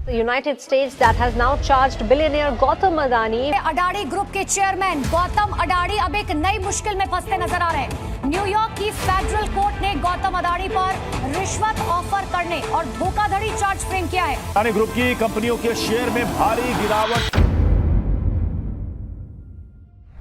The United States that has now charged billionaire Gautam Adani. Adani group के chairman Gautam Adani अब एक नई मुश्किल में फंसते नजर आ रहे हैं। न्यूयॉर्क की फेडरल कोर्ट ने गौतम अडानी पर रिश्वत ऑफर करने और धोखाधड़ी चार्ज फ्रेम किया है। अडानी ग्रुप की कंपनियों के शेयर में भारी गिरावट।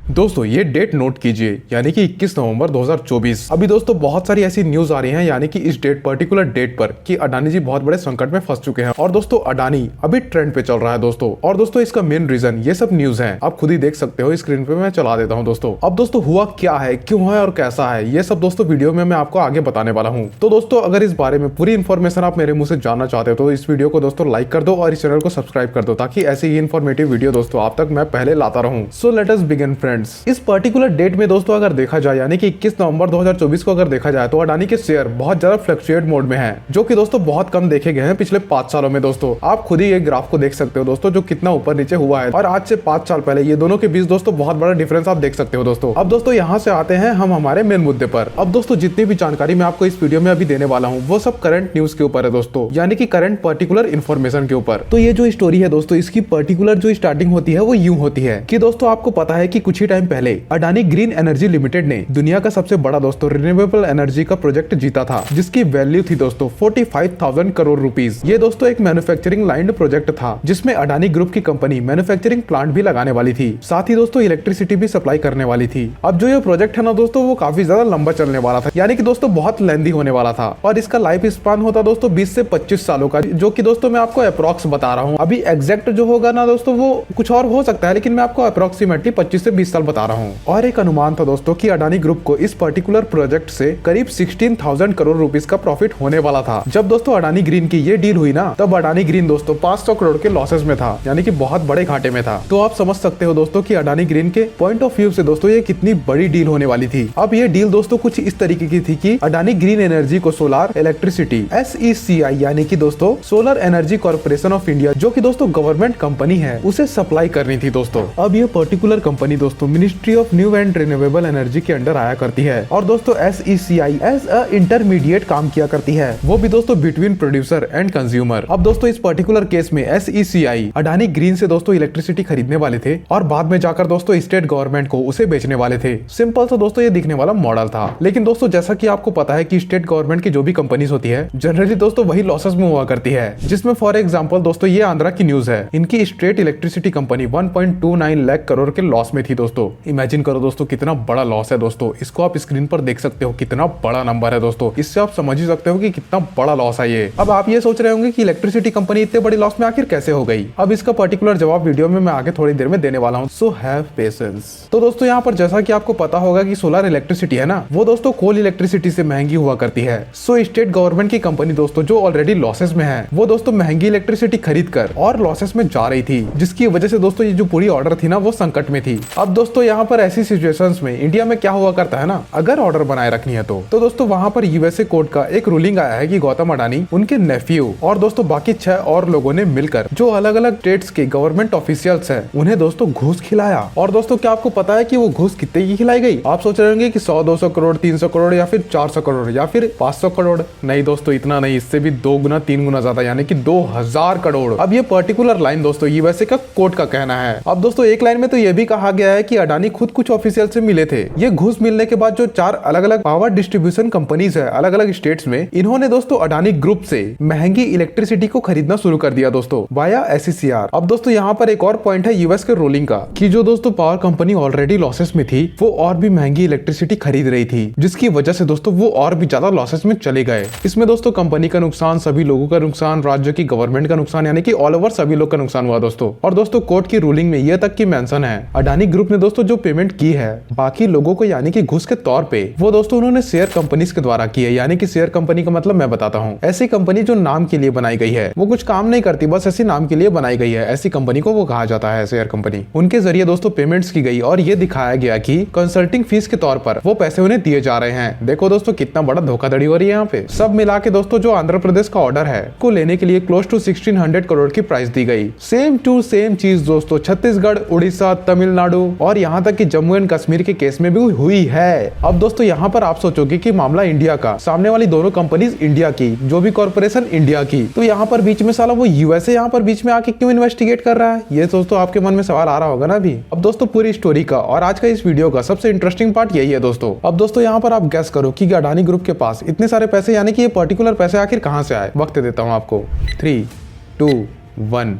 दोस्तों ये डेट नोट कीजिए, यानी कि 21 नवंबर 2024। अभी दोस्तों बहुत सारी ऐसी न्यूज आ रही हैं, यानी कि इस पर्टिकुलर डेट पर कि अडानी जी बहुत बड़े संकट में फंस चुके हैं। और दोस्तों अडानी अभी ट्रेंड पे चल रहा है दोस्तों। और दोस्तों इसका मेन रीजन ये सब न्यूज है, आप खुद ही देख सकते हो स्क्रीन पे, मैं चला देता हूँ दोस्तों। अब दोस्तों हुआ क्या है, क्यों है और कैसा है, ये सब दोस्तों वीडियो में मैं आपको आगे बताने वाला हूँ। तो दोस्तों अगर इस बारे में पूरी इन्फॉर्मेशन आप मेरे मुंह से जानना चाहते हो तो इस वीडियो को दोस्तों लाइक कर दो और इस चैनल को सब्सक्राइब कर दो, ताकि ऐसी ही इन्फॉर्मेटिव वीडियो दोस्तों आप तक मैं पहले लाता रहूं। So let us begin friends. इस पर्टिकुलर डेट में दोस्तों अगर देखा जाए, यानी कि 21 नवंबर 2024 को अगर देखा जाए तो अडानी के शेयर बहुत ज्यादा फ्लक्चुएट मोड में हैं, जो कि दोस्तों बहुत कम देखे गए हैं पिछले 5 सालों में। दोस्तों आप खुद ही एक ग्राफ को देख सकते हो दोस्तों, जो कितना ऊपर नीचे हुआ है। और आज से 5 साल पहले ये दोनों के बीच दोस्तों बहुत बड़ा डिफरेंस आप देख सकते हो दोस्तों। अब दोस्तों यहाँ से आते हैं हम हमारे मेन मुद्दे पर। अब दोस्तों जितनी भी जानकारी मैं आपको इस वीडियो में अभी देने वाला हूँ वो सब करंट न्यूज के ऊपर है दोस्तों, यानी कि करंट पर्टिकुलर इन्फॉर्मेशन के ऊपर। तो ये जो स्टोरी है दोस्तों, इसकी पर्टिकुलर जो स्टार्टिंग होती है वो यूं होती है कि दोस्तों आपको पता है कि कुछ ही टाइम पहले अडानी ग्रीन एनर्जी लिमिटेड ने दुनिया का सबसे बड़ा दोस्तों रिन्यूएबल एनर्जी का प्रोजेक्ट जीता था, जिसकी वैल्यू थी दोस्तों 45,000 करोड़ रुपीस। ये दोस्तों एक मैन्युफैक्चरिंग लाइन प्रोजेक्ट था, जिसमें अडानी ग्रुप की कंपनी मैन्युफैक्चरिंग प्लांट भी लगाने वाली थी, साथ ही दोस्तों इलेक्ट्रिसिटी भी सप्लाई करने वाली थी। अब जो ये प्रोजेक्ट है ना दोस्तों, वो काफी ज्यादा लंबा चलने वाला था, यानी कि दोस्तों बहुत लेंथी होने वाला था। और इसका लाइफ स्पान होता दोस्तों 20 से 25 सालों का, जो कि दोस्तों मैं आपको अप्रॉक्स बता रहा हूँ। अभी एग्जैक्ट जो होगा ना दोस्तों वो कुछ और हो सकता है, लेकिन मैं आपको अप्रोक्सीमेटली 25 से 20 साल बता रहा हूँ। और एक अनुमान था दोस्तों कि अडानी ग्रुप को इस पर्टिकुलर प्रोजेक्ट से करीब 16,000 करोड़ रुपीस का प्रॉफिट होने वाला था। जब दोस्तों अडानी ग्रीन की ये डील हुई ना, तब अडानी ग्रीन दोस्तों 500 करोड़ के लॉसेस में था, यानी कि बहुत बड़े घाटे में था। तो आप समझ सकते हो दोस्तों कि अडानी ग्रीन के पॉइंट ऑफ व्यू से दोस्तों ये कितनी बड़ी डील होने वाली थी। अब ये डील दोस्तों कुछ इस तरीके की थी कि अडानी ग्रीन एनर्जी को सोलर इलेक्ट्रिसिटी SECI यानी कि दोस्तों solar energy corporation of India, जो कि दोस्तों गवर्नमेंट कंपनी है, उसे सप्लाई करनी थी दोस्तों। अब ये पर्टिकुलर कंपनी दोस्तों ministry of new and renewable energy के अंडर आया करती है। और दोस्तों SECI एज अ इंटरमीडिएट काम किया करती है, वो भी दोस्तों बिटवीन प्रोड्यूसर एंड कंज्यूमर। अब दोस्तों इस पर्टिकुलर केस में SECI अडानी ग्रीन से दोस्तों इलेक्ट्रिसिटी खरीदने वाले थे और बाद में जाकर दोस्तों स्टेट गवर्नमेंट को उसे बेचने वाले थे। सिंपल सा दोस्तों ये दिखने वाला मॉडल था। लेकिन दोस्तों जैसा कि आपको पता है कि स्टेट गवर्नमेंट की जो भी कंपनीज होती है जनरली दोस्तों वही लॉसेस में हुआ करती है, जिसमें फॉर एग्जांपल दोस्तों ये आंध्रा की न्यूज है, इनकी state electricity company 1.29 lakh crore के लॉस में थी दोस्तों। इमेजिन करो दोस्तों कितना बड़ा लॉस है दोस्तों, इसको आप स्क्रीन पर देख सकते हो, कितना बड़ा नंबर है दोस्तों। इससे आप समझ ही सकते हो कि कितना बड़ा लॉस है ये। अब आप ये सोच रहे होंगे कि इलेक्ट्रिसिटी कंपनी इतने बड़ी लॉस में आखिर कैसे हो गई। अब इसका पर्टिकुलर जवाब वीडियो में मैं आगे थोड़ी देर में देने वाला हूँ, सो हैव पेशेंस। तो दोस्तों यहाँ पर जैसा कि आपको पता होगा कि सोलर इलेक्ट्रिसिटी है ना, वो दोस्तों कोल इलेक्ट्रिसिटी से महंगी हुआ करती है। सो स्टेट गवर्नमेंट की कंपनी दोस्तों जो ऑलरेडी लॉसेस में है, वो दोस्तों महंगी इलेक्ट्रिसिटी खरीद कर और लॉसेस में जा रही थी, जिसकी वजह से दोस्तों ये जो पूरी ऑर्डर थी ना वो संकट में थी। अब दोस्तों यहाँ पर ऐसी सिचुएशंस में इंडिया में क्या हुआ करता है ना, अगर ऑर्डर बनाए रखनी है तो दोस्तों वहां पर यूएसए कोर्ट का एक रूलिंग आया है कि गौतम अडानी, उनके नेफ्यू और दोस्तों बाकी 6 और लोगों ने मिलकर जो अलग अलग स्टेट्स के गवर्नमेंट ऑफिशियल्स हैं, उन्हें दोस्तों घूस खिलाया। और दोस्तों क्या आपको पता है कि वो घूस कितने की खिलाई गई? आप सोच रहे होंगे कि 100-200 करोड़, 300 करोड़ या फिर 400 करोड़ या फिर 500 करोड़। नहीं दोस्तों इतना नहीं, इससे भी 2 गुना 3 गुना ज्यादा, यानी कि 2000 करोड़। अब ये पर्टिकुलर लाइन दोस्तों यूएसए का कोर्ट का कहना है। अब दोस्तों एक लाइन में तो ये भी कहा गया है कि अडानी खुद कुछ ऑफिशियल से मिले थे। ये घूस मिलने के बाद जो 4 अलग अलग पावर डिस्ट्रीब्यूशन कंपनीज है अलग अलग स्टेट्स में, इन्होंने दोस्तों अडानी ग्रुप से महंगी इलेक्ट्रिसिटी को खरीदना शुरू कर दिया दोस्तों वाया SECR। अब दोस्तों यहाँ पर एक और पॉइंट है यूएस के रूलिंग का, कि जो दोस्तों पावर कंपनी ऑलरेडी लॉसेस में थी, वो और भी महंगी इलेक्ट्रिसिटी खरीद रही थी, जिसकी वजह से दोस्तों वो और भी ज्यादा लॉसेस में चले गए। इसमें दोस्तों कंपनी का नुकसान, सभी लोगों का नुकसान, राज्य की गवर्नमेंट का नुकसान, यानी कि ऑल ओवर सभी लोग का नुकसान हुआ दोस्तों। और दोस्तों कोर्ट की रूलिंग में यह तक की मेंशन है, अडानी ग्रुप ने दोस्तों जो पेमेंट की है बाकी लोगों को, यानी कि घूस के तौर पे, वो दोस्तों उन्होंने शेयर कंपनीज के द्वारा की है। यानी कि शेयर कंपनी का मतलब मैं बताता हूँ, ऐसी कंपनी जो नाम के लिए बनाई गई है, वो कुछ काम नहीं करती, बस ऐसी नाम के लिए बनाई गई है, ऐसी कंपनी को वो कहा जाता है शेयर कंपनी। उनके जरिए दोस्तों पेमेंट्स की गई और ये दिखाया गया कि कंसल्टिंग फीस के तौर पर वो पैसे उन्हें दिए जा रहे हैं। देखो दोस्तों कितना बड़ा धोखाधड़ी हो रही है यहाँ पे। सब मिला के दोस्तों जो आंध्र प्रदेश का ऑर्डर है को लेने के लिए क्लोज टू 1600 करोड़ की प्राइस दी गई। सेम टू सेम चीज दोस्तों छत्तीसगढ़, उड़ीसा, तमिलनाडु और और यहाँ तक कि जम्मू एंड कश्मीर के केस में भी हुई है। अब दोस्तों यहाँ पर आप सोचोगे कि मामला इंडिया का, सामने वाली दोनों कंपनीज इंडिया की, जो भी कॉर्पोरेशन इंडिया की, तो यहाँ पर बीच में साला वो यूएसए यहाँ पर बीच में आके क्यों इन्वेस्टिगेट कर रहा है? ये दोस्तों आपके मन में सवाल आ रहा होगा ना अभी। अब दोस्तों पूरी स्टोरी का और आज का इस वीडियो का सबसे इंटरेस्टिंग पार्ट यही है दोस्तों। अब दोस्तों यहाँ पर आप गैस करो कि अडानी ग्रुप के पास इतने सारे पैसे, यानी कि ये पर्टिकुलर पैसे आखिर कहाँ से आए। वक्त देता हूँ आपको, 3, 2, 1।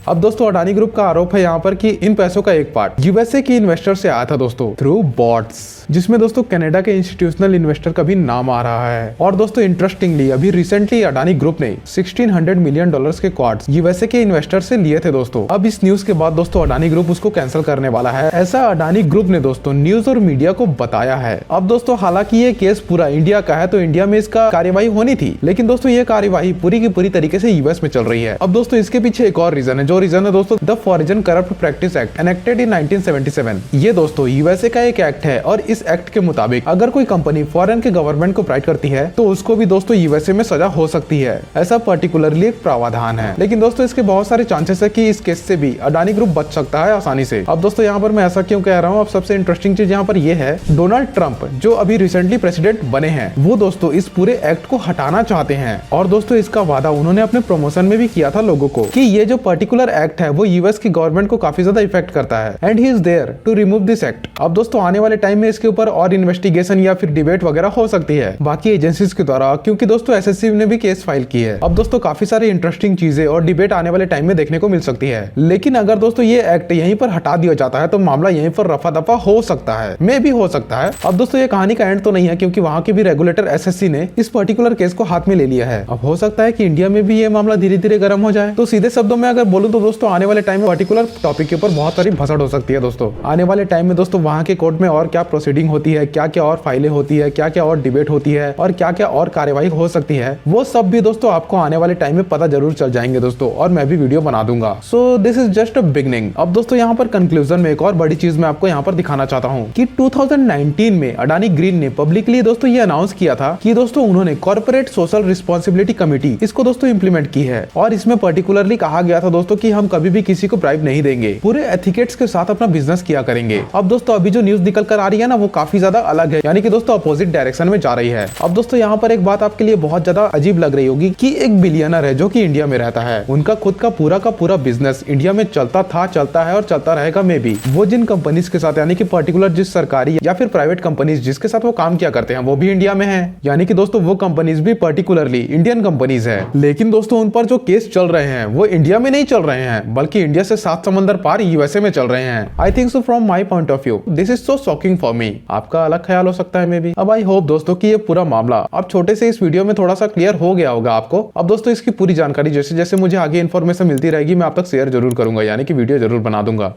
अब दोस्तों अडानी ग्रुप का आरोप है यहाँ पर कि इन पैसों का एक पार्ट यूएसए की इन्वेस्टर से आया था दोस्तों, थ्रू बॉट्स, जिसमें दोस्तों कनाडा के इंस्टीट्यूशनल इन्वेस्टर का भी नाम आ रहा है। और दोस्तों इंटरेस्टिंगली अभी रिसेंटली अडानी ग्रुप ने $1600 मिलियन के क्वार्ट्स यूएसए के इन्वेस्टर से लिए थे दोस्तों। अब इस न्यूज के बाद दोस्तों अडानी ग्रुप उसको कैंसिल करने वाला है, ऐसा अडानी ग्रुप ने दोस्तों न्यूज और मीडिया को बताया है। अब दोस्तों हालांकि ये केस पूरा इंडिया का है, तो इंडिया में इसका कार्यवाही होनी थी, लेकिन दोस्तों ये कार्यवाही पूरी की पूरी तरीके से यूएस में चल रही है। अब दोस्तों इसके पीछे एक और रीजन है, जो रीजन है दोस्तों the foreign corrupt practice act enacted इन 1977। ये दोस्तों यूएसए का एक एक्ट है और इस एक्ट के मुताबिक अगर कोई कंपनी फॉरेन के गवर्नमेंट को प्रोवाइड करती है तो उसको भी दोस्तों यूएसए में सजा हो सकती है, ऐसा पर्टिकुलरली एक प्रावधान है। लेकिन दोस्तों इसके बहुत सारे चांसेस है कि इस केस से भी अडानी ग्रुप बच सकता है आसानी से। अब दोस्तों यहाँ पर मैं ऐसा क्यों कह रहा हूँ, अब सबसे इंटरेस्टिंग चीज यहाँ पर यह है, डोनाल्ड ट्रंप जो अभी रिसेंटली प्रेसिडेंट बने हैं, वो दोस्तों इस पूरे एक्ट को हटाना चाहते हैं। और दोस्तों इसका वादा उन्होंने अपने प्रमोशन में भी किया था लोगों को कि ये जो पर्टिकुलर एक्ट है वो यूएस की गवर्नमेंट को काफी ज्यादा इफेक्ट करता है, and he is there to remove this act. अब दोस्तों आने वाले टाइम में इसके ऊपर और इन्वेस्टिगेशन या फिर डिबेट वगैरह हो सकती है बाकी एजेंसीज के द्वारा, क्योंकि दोस्तों एसएससी ने भी केस फाइल की है। अब दोस्तों काफी सारी इंटरेस्टिंग चीजें और डिबेट आने वाले टाइम में देखने को मिल सकती है। लेकिन अगर दोस्तों ये एक्ट यहीं पर हटा दिया जाता है तो मामला यहीं पर रफा दफा हो सकता है, मे भी हो सकता है। अब दोस्तों ये कहानी का एंड तो नहीं है, क्योंकि वहाँ के भी रेगुलेटर एसएससी ने इस पर्टिकुलर केस को हाथ में ले लिया है। अब हो सकता है कि इंडिया में भी ये मामला धीरे धीरे गर्म हो जाए। तो सीधे शब्दों में अगर बोलूं तो दोस्तों आने वाले टाइम में पर्टिकुलर टॉपिक के ऊपर बहुत सारी भसड़ हो सकती है दोस्तों। आने वाले टाइम में दोस्तों वहाँ के कोर्ट में और क्या प्रोसीडिंग होती है, क्या क्या और फाइलें होती है, क्या क्या और डिबेट होती है और क्या क्या और कार्यवाही हो सकती है, वो सब भी दोस्तों आपको आने वाले टाइम में पता जरूर चल जाएंगे दोस्तों, और मैं भी वीडियो बना दूंगा। So this is just a beginning. अब दोस्तों यहाँ पर कंक्लूजन में एक और बड़ी चीज मैं आपको यहाँ पर दिखाना चाहता हूँ कि 2019 में अडानी ग्रीन ने पब्लिकली दोस्तों ये अनाउंस किया था कि दोस्तों उन्होंने कॉर्पोरेट सोशल रिस्पॉन्सिबिलिटी कमेटी इसको दोस्तों इंप्लीमेंट की है, और इसमें पर्टिकुलरली कहा गया था दोस्तों कि हम कभी भी किसी को ब्राइब नहीं देंगे, पूरे एथिकेट्स के साथ अपना बिजनेस किया करेंगे। अब दोस्तों अभी जो न्यूज निकल कर आ रही है ना, वो काफी ज्यादा अलग है, यानी कि दोस्तों अपोजिट डायरेक्शन में जा रही है। अब दोस्तों यहाँ पर एक बात आपके लिए बहुत ज्यादा अजीब लग रही होगी कि एक बिलियनर है जो कि इंडिया में रहता है, उनका खुद का पूरा बिजनेस इंडिया में चलता था, चलता है और चलता रहेगा। मे बी वो जिन कंपनीज के साथ, यानी कि पर्टिकुलर जिस सरकारी या फिर प्राइवेट कंपनीज जिसके साथ वो काम किया करते हैं, वो भी इंडिया में है, यानी कि दोस्तों वो कंपनीज भी पर्टिकुलरली इंडियन कंपनीज है। लेकिन दोस्तों उन पर जो केस चल रहे हैं वो इंडिया में नहीं चल रहे हैं, बल्कि इंडिया से 7 समंदर पार यूएसए में चल रहे हैं। I think so from my point of view this is so shocking for me. आपका अलग ख्याल हो सकता है मे बी। अब आई होप दोस्तों कि ये पूरा मामला अब छोटे से इस वीडियो में थोड़ा सा क्लियर हो गया होगा आपको। अब दोस्तों इसकी पूरी जानकारी जैसे जैसे मुझे आगे इन्फॉर्मेशन मिलती रहेगी मैं आप तक शेयर जरूर करूंगा, यानी कि वीडियो जरूर बना दूंगा।